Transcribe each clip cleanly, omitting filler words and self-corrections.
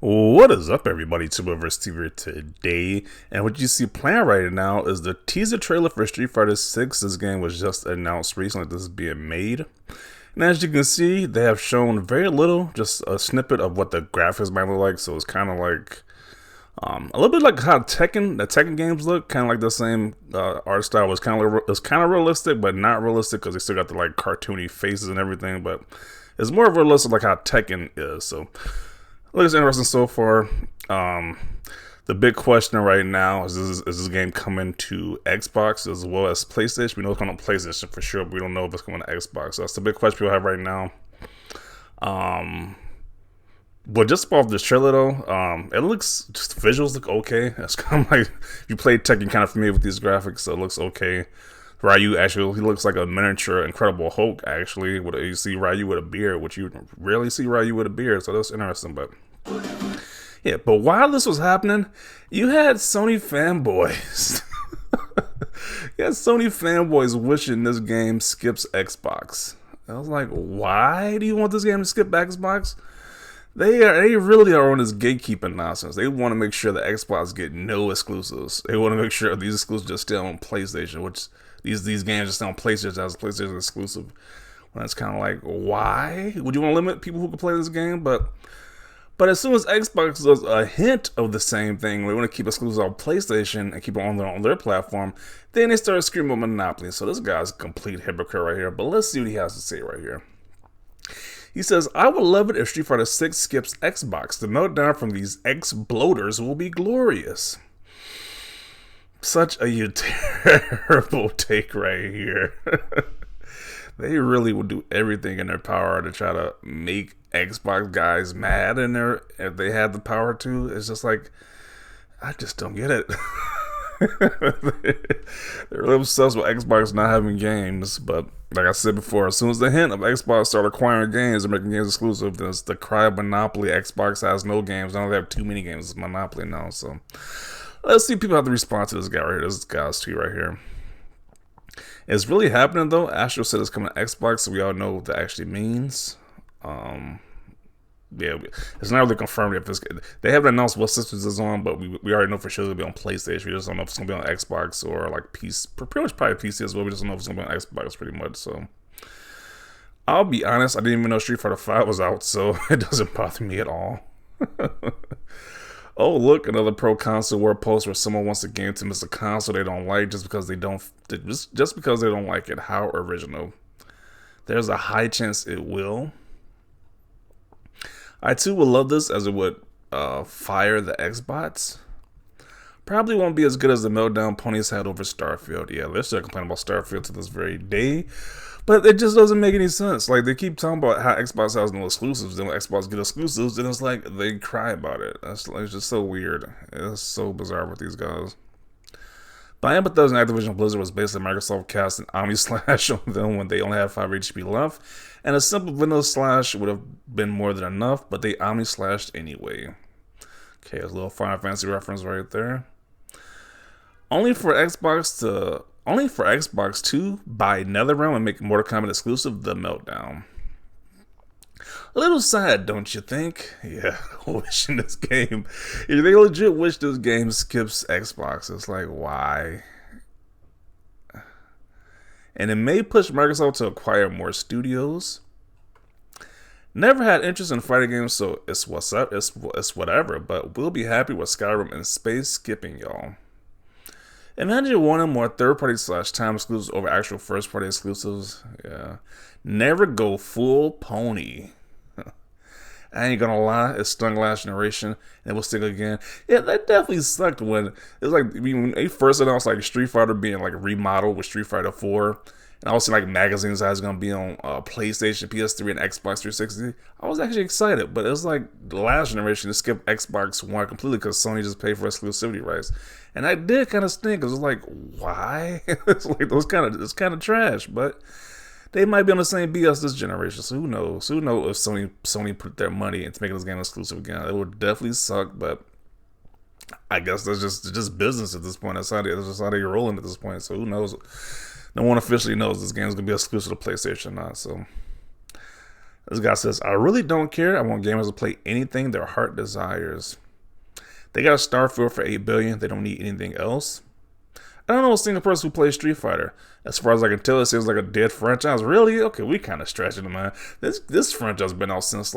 What is up, everybody? TuberVerse today, and what you see playing right now is the teaser trailer for Street Fighter 6. This game was just announced recently. This is being made, and as you can see, they have shown very little, just a snippet of what the graphics might look like. So it's kind of like a little bit like how the Tekken games look, kind of like the same art style. Was kind of realistic, but not realistic because they still got the like cartoony faces and everything. But it's more realistic like how Tekken is. So looks interesting so far. The big question right now is this game coming to Xbox as well as PlayStation? We know it's coming to PlayStation for sure, but we don't know if it's coming to Xbox. So that's the big question people have right now. But just off this trailer though, it looks, just the visuals look okay. It's kind of like, if you play Tekken, you're kind of familiar with these graphics, so it looks okay. Ryu actually, he looks like a miniature Incredible Hulk actually. You see Ryu with a beard, which you rarely see Ryu with a beard, so that's interesting. But yeah, but while this was happening, you had Sony fanboys. You had Sony fanboys wishing this game skips Xbox. I was like, why do you want this game to skip Xbox? They really are on this gatekeeping nonsense. They want to make sure that Xbox get no exclusives. They want to make sure these exclusives just stay on PlayStation, which these games just stay on PlayStation as a PlayStation exclusive. When it's kind of like, why would you want to limit people who can play this game? But as soon as Xbox does a hint of the same thing, we want to keep exclusives on PlayStation and keep it on their platform, then they start screaming about monopoly. So this guy's a complete hypocrite right here. But let's see what he has to say right here. He says, I would love it if Street Fighter 6 skips Xbox. The meltdown from these ex-bloaters will be glorious. Such a terrible take right here. They really would do everything in their power to try to make Xbox guys mad if they had the power to. It's just like, I just don't get it. They're really obsessed with Xbox not having games, but like I said before, as soon as the hint of Xbox start acquiring games and making games exclusive, then it's the cry of monopoly. Xbox has no games. Now they have too many games. It's monopoly now. So let's see if people have to respond to this guy right here. This guy's tweet right here. It's really happening though. Astro said it's coming to Xbox, so we all know what that actually means. Yeah, it's not really confirmed if they haven't announced what systems it's on, but we already know for sure it'll be on PlayStation. We just don't know if it's gonna be on Xbox or like PC, pretty much probably PC as well. We just don't know if it's gonna be on Xbox pretty much. So I'll be honest, I didn't even know Street Fighter 5 was out, so it doesn't bother me at all. Oh look, another pro console war post where someone wants a game to miss a console they don't like just because they don't like it. How original. There's a high chance it will. I too would love this, as it would fire the Xbots. Probably won't be as good as the meltdown ponies had over Starfield. Yeah, they're still complaining about Starfield to this very day. But it just doesn't make any sense. Like, they keep talking about how Xbox has no exclusives. Then when Xbox get exclusives, then it's like they cry about it. It's just so weird. It's so bizarre with these guys. But I am Bethesda and Activision Blizzard was basically Microsoft cast an Omni Slash on them when they only had 5 HP left. And a simple vanilla slash would have been more than enough, but they Omni Slashed anyway. Okay, there's a little Final Fantasy reference right there. Only for Xbox to buy NetherRealm and make Mortal Kombat exclusive, The Meltdown. A little sad, don't you think? Yeah, wishing this game. If they legit wish this game skips Xbox, it's like, why? And it may push Microsoft to acquire more studios. Never had interest in fighting games, so it's what's up. It's whatever. But we'll be happy with Skyrim and space skipping, y'all. Imagine wanting more third-party / time exclusives over actual first-party exclusives. Yeah, never go full pony. I ain't gonna lie, it stung last generation, and it will sting again. Yeah, that definitely sucked when it was like, when they first announced like Street Fighter being like remodeled with Street Fighter 4, and I was seeing like magazines that was gonna be on PlayStation, PS3, and Xbox 360. I was actually excited, but it was like the last generation to skip Xbox One completely because Sony just paid for exclusivity rights, and that did kind of stink. It was like, why? It's like it's kind of trash, but they might be on the same BS this generation, so who knows? Who knows if Sony put their money into making this game exclusive again? It would definitely suck, but I guess that's just business at this point. That's just how they're rolling at this point. So who knows? No one officially knows this game is gonna be exclusive to PlayStation or not. So This guy says, I really don't care. I want gamers to play anything their heart desires. They got a Starfield for 8 billion. They don't need anything else. I don't know a single person who plays Street Fighter. As far as I can tell, it seems like a dead franchise. Really? Okay, we kind of stretching it, man. This franchise has been out since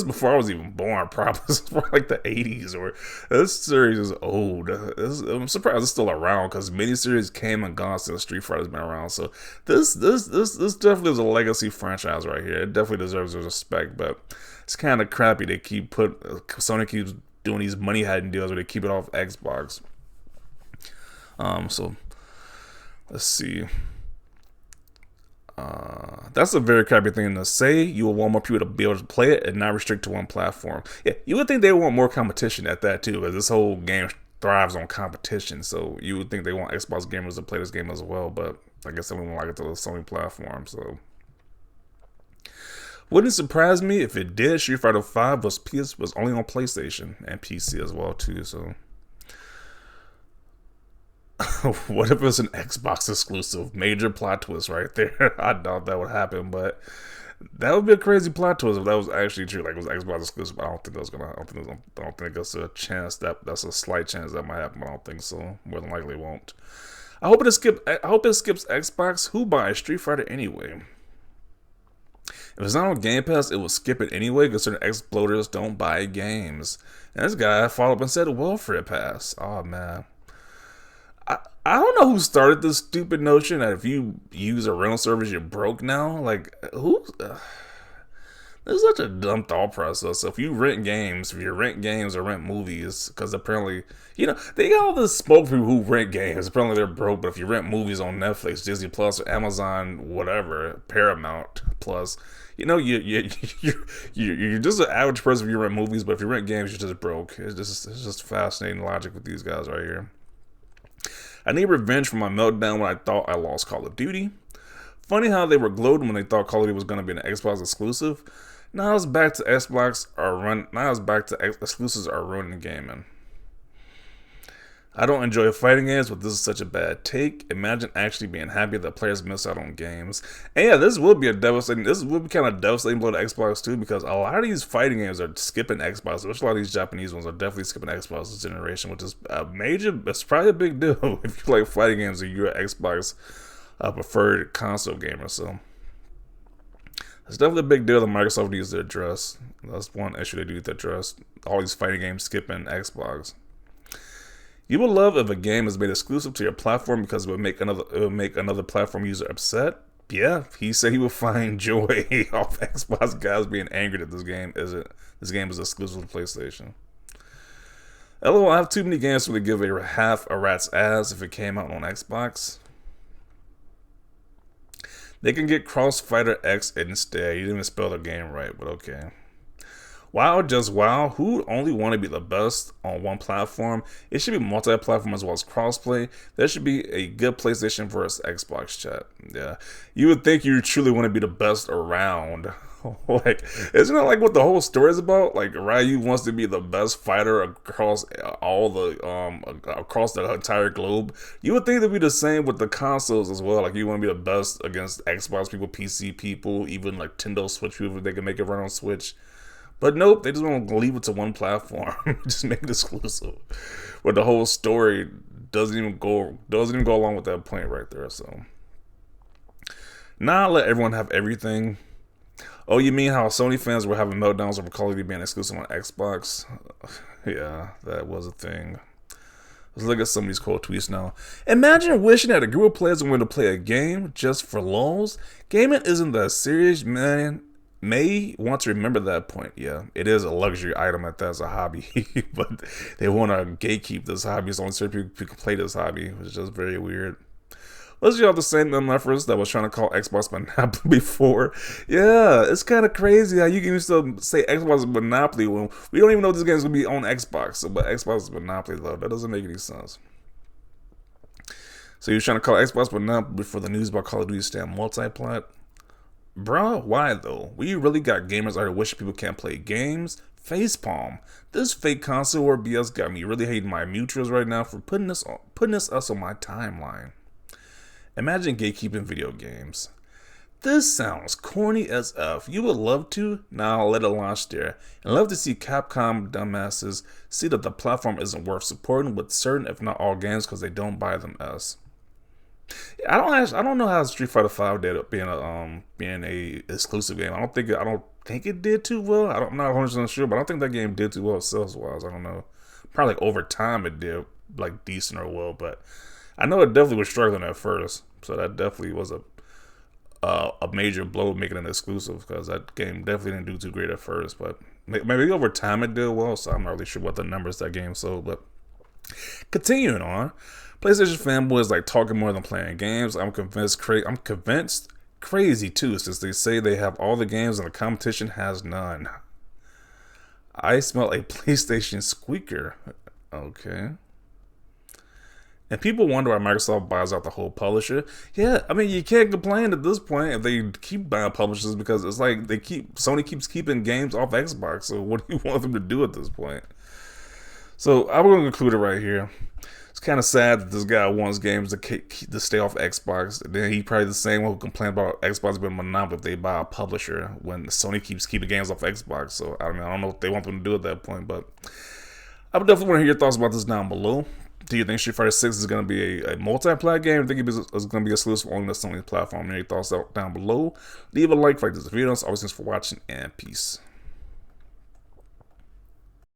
before I was even born, probably since like the 80s. Or this series is old. I'm surprised it's still around because miniseries came and gone since Street Fighter's been around. So this definitely is a legacy franchise right here. It definitely deserves respect, but it's kind of crappy. They Sony keeps doing these money hiding deals where they keep it off Xbox. So let's see. That's a very crappy thing to say. You will want more people to be able to play it and not restrict to one platform. Yeah, you would think they want more competition at that too, because this whole game thrives on competition. So you would think they want Xbox gamers to play this game as well, but I guess they won't like it to the Sony platform. So wouldn't surprise me if it did. Street Fighter 5 was only on PlayStation and PC as well too. So. What if it's an Xbox exclusive? Major plot twist right there. I doubt that would happen, but that would be a crazy plot twist if that was actually true. Like it was Xbox exclusive. I don't think that's gonna. I don't think that's a chance. That's a slight chance that might happen. But I don't think so. More than likely, it won't. I hope it skips Xbox. Who buys Street Fighter anyway? If it's not on Game Pass, it will skip it anyway because certain exploders don't buy games. And this guy followed up and said welfare pass. Oh man. I don't know who started this stupid notion that if you use a rental service, you're broke now. Like, this is such a dumb thought process. So if you rent games or rent movies, because apparently, they got all this smoke for people who rent games. Apparently they're broke, but if you rent movies on Netflix, Disney Plus, or Amazon, whatever, Paramount Plus, you're just an average person if you rent movies, but if you rent games, you're just broke. It's just fascinating logic with these guys right here. I need revenge for my meltdown when I thought I lost Call of Duty. Funny how they were gloating when they thought Call of Duty was going to be an Xbox exclusive. Now it's back to exclusives are ruining gaming. I don't enjoy fighting games, but this is such a bad take. Imagine actually being happy that players miss out on games. And yeah, this will be kind of devastating blow to Xbox too, because a lot of these fighting games are skipping Xbox. Especially a lot of these Japanese ones are definitely skipping Xbox this generation, which is it's probably a big deal if you play fighting games and you're an Xbox preferred console gamer. So it's definitely a big deal that Microsoft needs to address. That's one issue they need to address. All these fighting games skipping Xbox. You will love if a game is made exclusive to your platform because it would make another platform user upset. Yeah, he said he would find joy off Xbox guys being angry that this game is exclusive to PlayStation. LOL, I have too many games to give a half a rat's ass if it came out on Xbox. They can get Crossfighter X instead. You didn't even spell the game right, but okay. Wow, just wow. Who only want to be the best on one platform? It should be multi-platform as well as crossplay. There should be a good PlayStation versus Xbox chat. Yeah, you would think you truly want to be the best around. Like, isn't that like what the whole story is about? Like, Ryu wants to be the best fighter across across the entire globe. You would think it'd be the same with the consoles as well. Like, you want to be the best against Xbox people, PC people, even like Nintendo Switch people if they can make it run on Switch. But nope, they just want to leave it to one platform, just make it exclusive. But the whole story doesn't even go along with that point right there. So, now let everyone have everything. Oh, you mean how Sony fans were having meltdowns over Call of Duty being exclusive on Xbox? Yeah, that was a thing. Let's look at some of these cool tweets now. Imagine wishing that a group of players wanted to play a game just for lulz. Gaming isn't that serious, man. May want to remember that point. Yeah, it is a luxury item at that as a hobby, but they want to gatekeep this hobby. It's only certain people can play this hobby, which is just very weird. Let's you have the same MFers that was trying to call Xbox Monopoly before. Yeah, it's kind of crazy how you can still say Xbox Monopoly when we don't even know this game is going to be on Xbox. So, but Xbox Monopoly, though, that doesn't make any sense. So you're trying to call Xbox Monopoly before the news about Call of Duty stand multiplat? Bruh, why though? We really got gamers out here wishing people can't play games? Facepalm. This fake console war BS got me really hating my mutuals right now for putting us on my timeline. Imagine gatekeeping video games. This sounds corny as F. You would love to? Nah, I'll let it launch there. And love to see Capcom dumbasses see that the platform isn't worth supporting with certain, if not all, games because they don't buy them as. I don't know how Street Fighter V did up being a exclusive game. I don't think it did too well. I'm not 100% sure, but I don't think that game did too well sales wise. I don't know. Probably like over time it did like decent or well, but I know it definitely was struggling at first. So that definitely was a major blow making it exclusive because that game definitely didn't do too great at first, but maybe over time it did well. So I'm not really sure what the numbers that game sold, but continuing on. PlayStation fanboys like talking more than playing games. I'm convinced crazy too, since they say they have all the games and the competition has none. I smell a PlayStation squeaker. Okay. And people wonder why Microsoft buys out the whole publisher. Yeah, I mean, you can't complain at this point if they keep buying publishers because it's like Sony keeps keeping games off Xbox. So what do you want them to do at this point? So I'm going to conclude it right here. It's kind of sad that this guy wants games to stay off Xbox. And then he's probably the same one who complained about Xbox being a monopoly if they buy a publisher when Sony keeps keeping games off Xbox. So I don't know what they want them to do at that point, but I would definitely want to hear your thoughts about this down below. Do you think Street Fighter 6 is going to be a multiplayer game? Do you think it's going to be exclusive only to Sony's platform? Any thoughts down below? Leave a like this video. Always thanks for watching and peace.